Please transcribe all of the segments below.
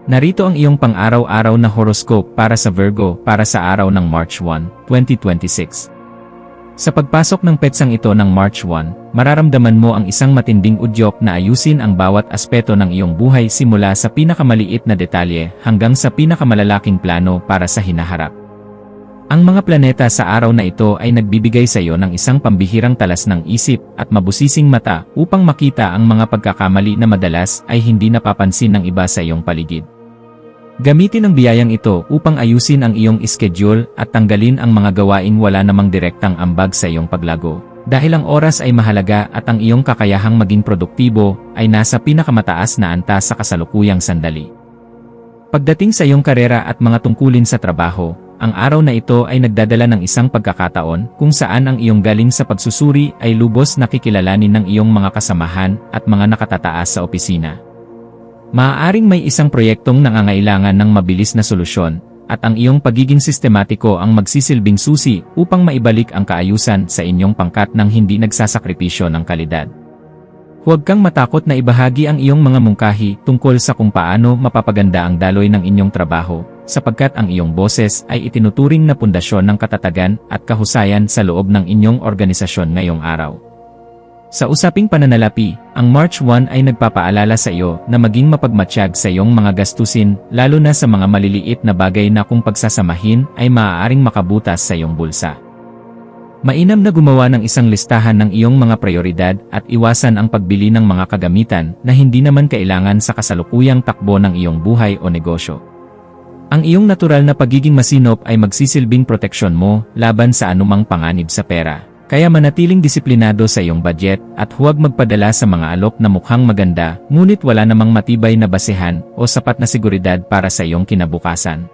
Narito ang iyong pang-araw-araw na horoscope para sa Virgo para sa araw ng March 1, 2026. Sa pagpasok ng petsang ito ng March 1, mararamdaman mo ang isang matinding udyok na ayusin ang bawat aspeto ng iyong buhay simula sa pinakamaliit na detalye hanggang sa pinakamalalaking plano para sa hinaharap. Ang mga planeta sa araw na ito ay nagbibigay sa iyo ng isang pambihirang talas ng isip at mabusising mata upang makita ang mga pagkakamali na madalas ay hindi napapansin ng iba sa iyong paligid. Gamitin ang biyayang ito upang ayusin ang iyong schedule at tanggalin ang mga gawaing wala namang direktang ambag sa iyong paglago. Dahil ang oras ay mahalaga at ang iyong kakayahang maging produktibo ay nasa pinakamataas na antas sa kasalukuyang sandali. Pagdating sa iyong karera at mga tungkulin sa trabaho, ang araw na ito ay nagdadala ng isang pagkakataon kung saan ang iyong galing sa pagsusuri ay lubos na kikilalanin ng iyong mga kasamahan at mga nakatataas sa opisina. Maaaring may isang proyektong nangangailangan ng mabilis na solusyon, at ang iyong pagiging sistematiko ang magsisilbing susi upang maibalik ang kaayusan sa inyong pangkat nang hindi nagsasakripisyo ng kalidad. Huwag kang matakot na ibahagi ang iyong mga mungkahi tungkol sa kung paano mapapaganda ang daloy ng inyong trabaho, sapagkat ang iyong boses ay itinuturing na pundasyon ng katatagan at kahusayan sa loob ng inyong organisasyon ngayong araw. Sa usaping pananalapi, ang March 1 ay nagpapaalala sa iyo na maging mapagmatsyag sa iyong mga gastusin, lalo na sa mga maliliit na bagay na kung pagsasamahin ay maaaring makabutas sa iyong bulsa. Mainam na gumawa ng isang listahan ng iyong mga prioridad at iwasan ang pagbili ng mga kagamitan na hindi naman kailangan sa kasalukuyang takbo ng iyong buhay o negosyo. Ang iyong natural na pagiging masinop ay magsisilbing proteksyon mo laban sa anumang panganib sa pera. Kaya manatiling disiplinado sa iyong budget at huwag magpadala sa mga alok na mukhang maganda ngunit wala namang matibay na basehan o sapat na seguridad para sa iyong kinabukasan.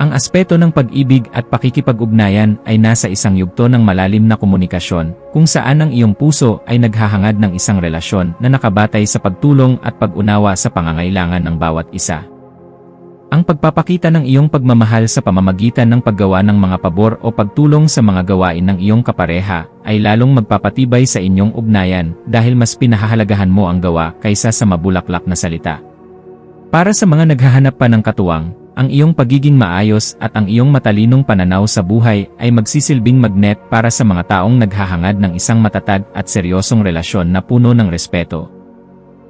Ang aspeto ng pag-ibig at pakikipag-ugnayan ay nasa isang yugto ng malalim na komunikasyon kung saan ang iyong puso ay naghahangad ng isang relasyon na nakabatay sa pagtulong at pag-unawa sa pangangailangan ng bawat isa. Ang pagpapakita ng iyong pagmamahal sa pamamagitan ng paggawa ng mga pabor o pagtulong sa mga gawain ng iyong kapareha ay lalong magpapatibay sa inyong ugnayan dahil mas pinahahalagahan mo ang gawa kaysa sa mabulaklak na salita. Para sa mga naghahanap pa ng katuwang, ang iyong pagiging maayos at ang iyong matalinong pananaw sa buhay ay magsisilbing magnet para sa mga taong naghahangad ng isang matatag at seryosong relasyon na puno ng respeto.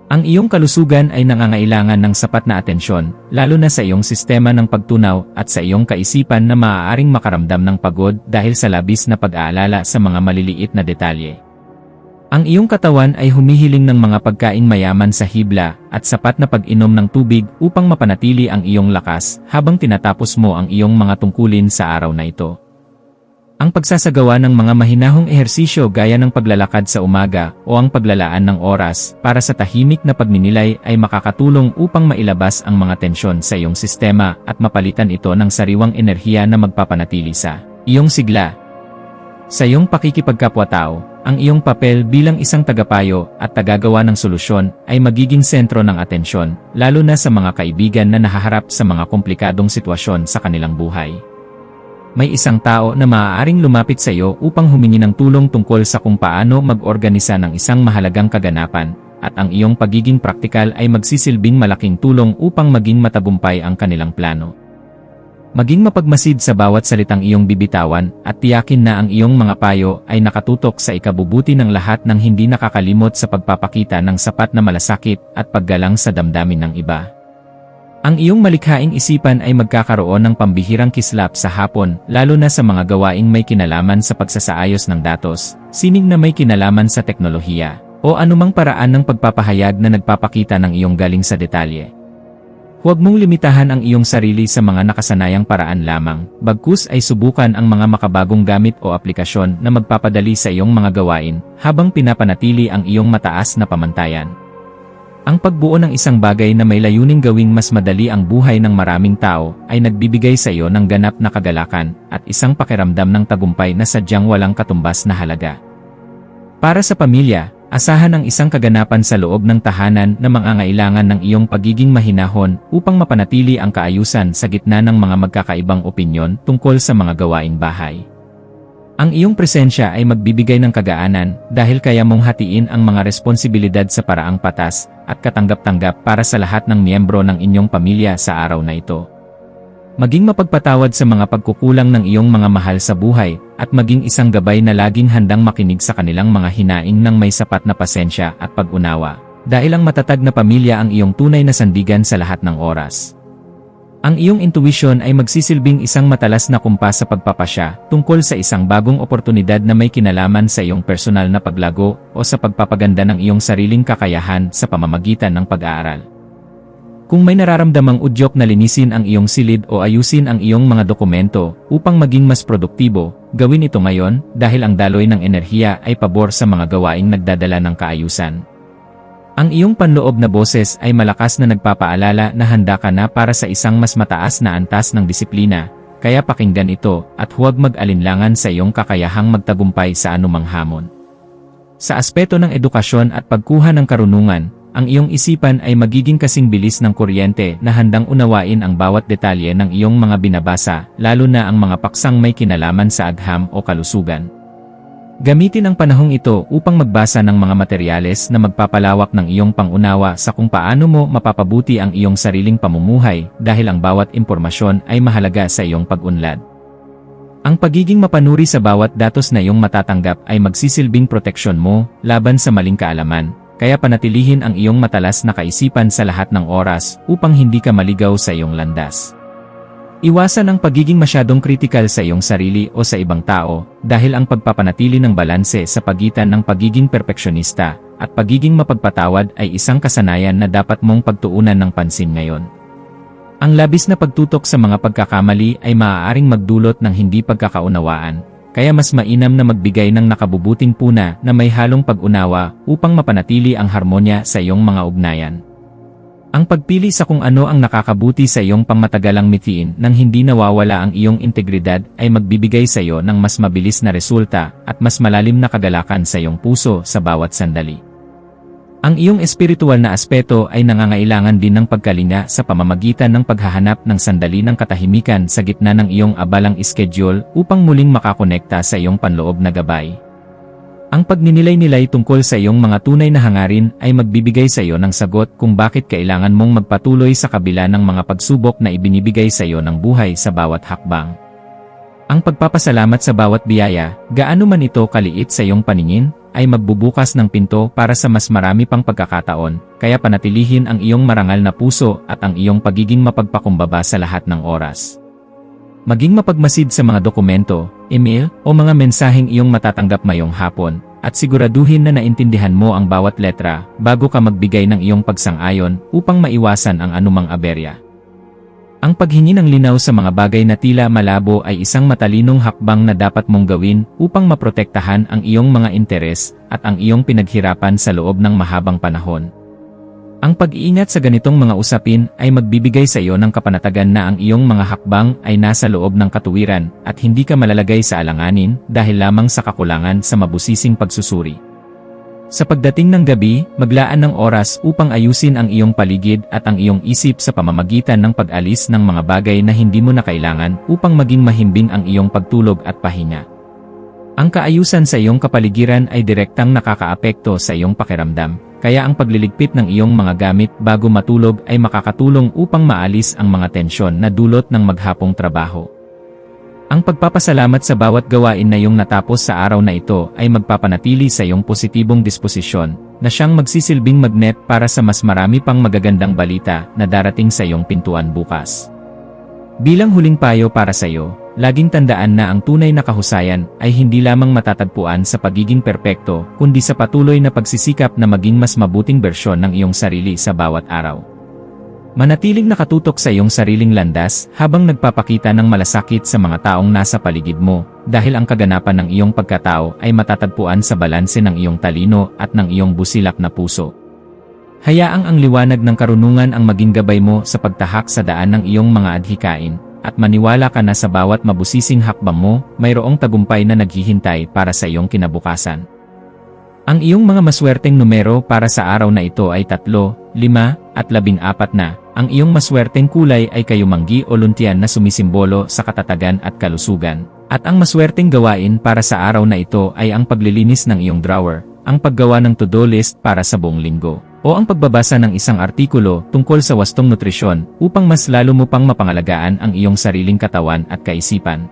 Ang iyong kalusugan ay nangangailangan ng sapat na atensyon, lalo na sa iyong sistema ng pagtunaw at sa iyong kaisipan na maaaring makaramdam ng pagod dahil sa labis na pag-aalala sa mga maliliit na detalye. Ang iyong katawan ay humihiling ng mga pagkain mayaman sa hibla at sapat na pag-inom ng tubig upang mapanatili ang iyong lakas habang tinatapos mo ang iyong mga tungkulin sa araw na ito. Ang pagsasagawa ng mga mahinahong ehersisyo gaya ng paglalakad sa umaga o ang paglalaan ng oras para sa tahimik na pagninilay ay makakatulong upang mailabas ang mga tensyon sa iyong sistema at mapalitan ito ng sariwang enerhiya na magpapanatili sa iyong sigla. Sa iyong pakikipagkapwa-tao, ang iyong papel bilang isang tagapayo at tagagawa ng solusyon ay magiging sentro ng atensyon, lalo na sa mga kaibigan na nahaharap sa mga komplikadong sitwasyon sa kanilang buhay. May isang tao na maaaring lumapit sa iyo upang humingi ng tulong tungkol sa kung paano mag-organisa ng isang mahalagang kaganapan, at ang iyong pagiging praktikal ay magsisilbing malaking tulong upang maging matagumpay ang kanilang plano. Maging mapagmasid sa bawat salitang iyong bibitawan at tiyakin na ang iyong mga payo ay nakatutok sa ikabubuti ng lahat ng hindi nakakalimot sa pagpapakita ng sapat na malasakit at paggalang sa damdamin ng iba. Ang iyong malikhaing isipan ay magkakaroon ng pambihirang kislap sa hapon, lalo na sa mga gawaing may kinalaman sa pagsasaayos ng datos, sining na may kinalaman sa teknolohiya, o anumang paraan ng pagpapahayag na nagpapakita ng iyong galing sa detalye. Huwag mong limitahan ang iyong sarili sa mga nakasanayang paraan lamang, bagkus ay subukan ang mga makabagong gamit o aplikasyon na magpapadali sa iyong mga gawain, habang pinapanatili ang iyong mataas na pamantayan. Ang pagbuo ng isang bagay na may layuning gawing mas madali ang buhay ng maraming tao ay nagbibigay sa iyo ng ganap na kagalakan at isang pakiramdam ng tagumpay na sadyang walang katumbas na halaga. Para sa pamilya, asahan ang isang kaganapan sa loob ng tahanan na mangangailangan ng iyong pagiging mahinahon upang mapanatili ang kaayusan sa gitna ng mga magkakaibang opinyon tungkol sa mga gawaing bahay. Ang iyong presensya ay magbibigay ng kagaanan dahil kaya mong hatiin ang mga responsibilidad sa paraang patas at katanggap-tanggap para sa lahat ng miyembro ng inyong pamilya sa araw na ito. Maging mapagpatawad sa mga pagkukulang ng iyong mga mahal sa buhay at maging isang gabay na laging handang makinig sa kanilang mga hinaing ng may sapat na pasensya at pag-unawa. Dahil ang matatag na pamilya ang iyong tunay na sandigan sa lahat ng oras. Ang iyong intuition ay magsisilbing isang matalas na kumpas sa pagpapasya tungkol sa isang bagong oportunidad na may kinalaman sa iyong personal na paglago o sa pagpapaganda ng iyong sariling kakayahan sa pamamagitan ng pag-aaral. Kung may nararamdamang udyok na linisin ang iyong silid o ayusin ang iyong mga dokumento upang maging mas produktibo, gawin ito ngayon dahil ang daloy ng enerhiya ay pabor sa mga gawaing nagdadala ng kaayusan. Ang iyong panloob na boses ay malakas na nagpapaalala na handa ka na para sa isang mas mataas na antas ng disiplina, kaya pakinggan ito at huwag mag-alinlangan sa iyong kakayahang magtagumpay sa anumang hamon. Sa aspeto ng edukasyon at pagkuha ng karunungan, ang iyong isipan ay magiging kasing bilis ng kuryente na handang unawain ang bawat detalye ng iyong mga binabasa, lalo na ang mga paksang may kinalaman sa agham o kalusugan. Gamitin ang panahong ito upang magbasa ng mga materyales na magpapalawak ng iyong pangunawa sa kung paano mo mapapabuti ang iyong sariling pamumuhay dahil ang bawat impormasyon ay mahalaga sa iyong pag-unlad. Ang pagiging mapanuri sa bawat datos na iyong matatanggap ay magsisilbing proteksyon mo laban sa maling kaalaman, kaya panatilihin ang iyong matalas na kaisipan sa lahat ng oras upang hindi ka maligaw sa iyong landas. Iwasan ang pagiging masyadong kritikal sa iyong sarili o sa ibang tao dahil ang pagpapanatili ng balanse sa pagitan ng pagiging perpeksyonista at pagiging mapagpatawad ay isang kasanayan na dapat mong pagtuunan ng pansin ngayon. Ang labis na pagtutok sa mga pagkakamali ay maaaring magdulot ng hindi pagkakaunawaan, kaya mas mainam na magbigay ng nakabubuting puna na may halong pag-unawa upang mapanatili ang harmonya sa iyong mga ugnayan. Ang pagpili sa kung ano ang nakakabuti sa iyong pangmatagalang mithiin nang hindi nawawala ang iyong integridad ay magbibigay sa iyo ng mas mabilis na resulta at mas malalim na kagalakan sa iyong puso sa bawat sandali. Ang iyong espiritual na aspeto ay nangangailangan din ng pagkalinga sa pamamagitan ng paghahanap ng sandali ng katahimikan sa gitna ng iyong abalang schedule upang muling makakonekta sa iyong panloob na gabay. Ang pagninilay-nilay tungkol sa iyong mga tunay na hangarin ay magbibigay sa iyo ng sagot kung bakit kailangan mong magpatuloy sa kabila ng mga pagsubok na ibinibigay sa iyo ng buhay sa bawat hakbang. Ang pagpapasalamat sa bawat biyaya, gaano man ito kaliit sa iyong paningin, ay magbubukas ng pinto para sa mas marami pang pagkakataon, kaya panatilihin ang iyong marangal na puso at ang iyong pagiging mapagpakumbaba sa lahat ng oras. Maging mapagmasid sa mga dokumento, email, o mga mensaheng iyong matatanggap ngayong hapon, at siguraduhin na naintindihan mo ang bawat letra bago ka magbigay ng iyong pagsang-ayon upang maiwasan ang anumang aberya. Ang paghingi ng linaw sa mga bagay na tila malabo ay isang matalinong hakbang na dapat mong gawin upang maprotektahan ang iyong mga interes at ang iyong pinaghirapan sa loob ng mahabang panahon. Ang pag-iingat sa ganitong mga usapin ay magbibigay sa iyo ng kapanatagan na ang iyong mga hakbang ay nasa loob ng katuwiran at hindi ka malalagay sa alanganin dahil lamang sa kakulangan sa mabusising pagsusuri. Sa pagdating ng gabi, maglaan ng oras upang ayusin ang iyong paligid at ang iyong isip sa pamamagitan ng pag-alis ng mga bagay na hindi mo na kailangan upang maging mahimbing ang iyong pagtulog at pahinga. Ang kaayusan sa iyong kapaligiran ay direktang nakakaapekto sa iyong pakiramdam. Kaya ang pagliligpit ng iyong mga gamit bago matulog ay makakatulong upang maalis ang mga tensyon na dulot ng maghapong trabaho. Ang pagpapasalamat sa bawat gawain na iyong natapos sa araw na ito ay magpapanatili sa iyong positibong disposisyon na siyang magsisilbing magnet para sa mas marami pang magagandang balita na darating sa iyong pintuan bukas. Bilang huling payo para sa iyo, laging tandaan na ang tunay na kahusayan ay hindi lamang matatagpuan sa pagiging perpekto, kundi sa patuloy na pagsisikap na maging mas mabuting bersyon ng iyong sarili sa bawat araw. Manatiling nakatutok sa iyong sariling landas habang nagpapakita ng malasakit sa mga taong nasa paligid mo, dahil ang kaganapan ng iyong pagkatao ay matatagpuan sa balanse ng iyong talino at ng iyong busilak na puso. Hayaang ang liwanag ng karunungan ang maging gabay mo sa pagtahak sa daan ng iyong mga adhikain, at maniwala ka na sa bawat mabusising hakbang mo, mayroong tagumpay na naghihintay para sa iyong kinabukasan. Ang iyong mga maswerteng numero para sa araw na ito ay 3, 5, at 14 na. Ang iyong maswerteng kulay ay kayumanggi o luntian na sumisimbolo sa katatagan at kalusugan. At ang maswerteng gawain para sa araw na ito ay ang paglilinis ng iyong drawer, ang paggawa ng to-do list para sa buong linggo, o ang pagbabasa ng isang artikulo tungkol sa wastong nutrisyon upang mas lalo mo pang mapangalagaan ang iyong sariling katawan at kaisipan.